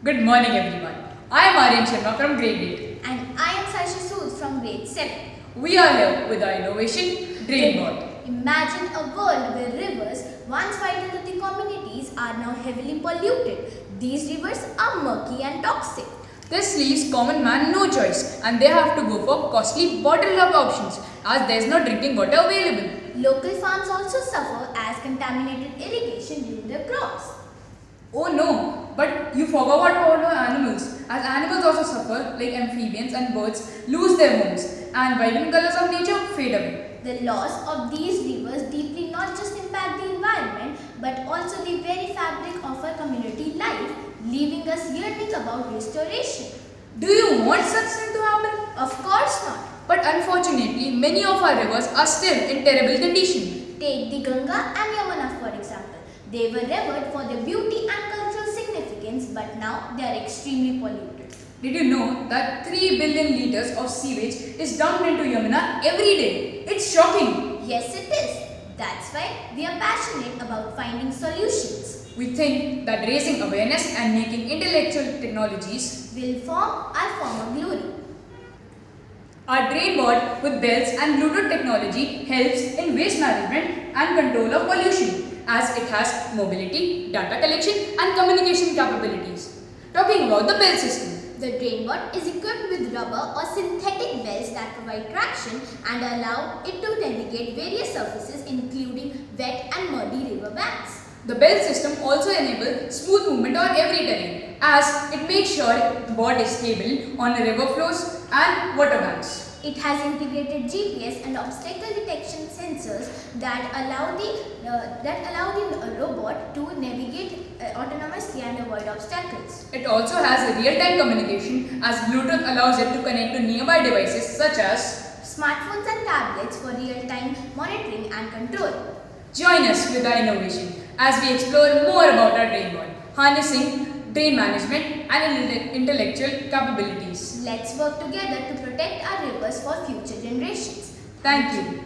Good morning everyone. I am Aryan Sharma from grade 8. And I am Saisha Sood from grade 7. We are here with our innovation, DrainBot. Imagine a world where rivers, once vital to the communities, are now heavily polluted. These rivers are murky and toxic. This leaves common man no choice and they have to go for costly bottled up options as there is no drinking water available. Local farms also suffer as contaminated irrigation during their crops. Oh no, but you forgot about our animals, as animals also suffer, like amphibians and birds lose their homes and vibrant colors of nature fade away. The loss of these rivers deeply not just impact the environment but also the very fabric of our community life, leaving us yearning about restoration. Do you want such thing to happen? Of course not. But unfortunately, many of our rivers are still in terrible condition. Take the Ganga and Yamuna for example. They were revered for their beauty and cultural significance, but now they are extremely polluted. Did you know that 3 billion liters of sewage is dumped into Yamuna every day? It's shocking. Yes, it is. That's why we are passionate about finding solutions. We think that raising awareness and making intellectual technologies will form our form of glory. Our DrainBot with bells and Bluetooth technology helps in waste management and control of pollution, as it has mobility, data collection and communication capabilities. Talking about the bell system. The DrainBot is equipped with rubber or synthetic bells that provide traction and allow it to navigate various surfaces including wet and muddy river banks. The bell system also enables smooth movement on every terrain, as it makes sure the bot is stable on river flows and water banks. It has integrated GPS and obstacle detection sensors that allow the robot to navigate autonomously and avoid obstacles. It also has a real-time communication, as Bluetooth allows it to connect to nearby devices such as smartphones and tablets for real-time monitoring and control. Join us with our innovation as we explore more about our DrainBot, harnessing drain management and intellectual capabilities. Let's work together to protect our rivers for future generations. Thank you.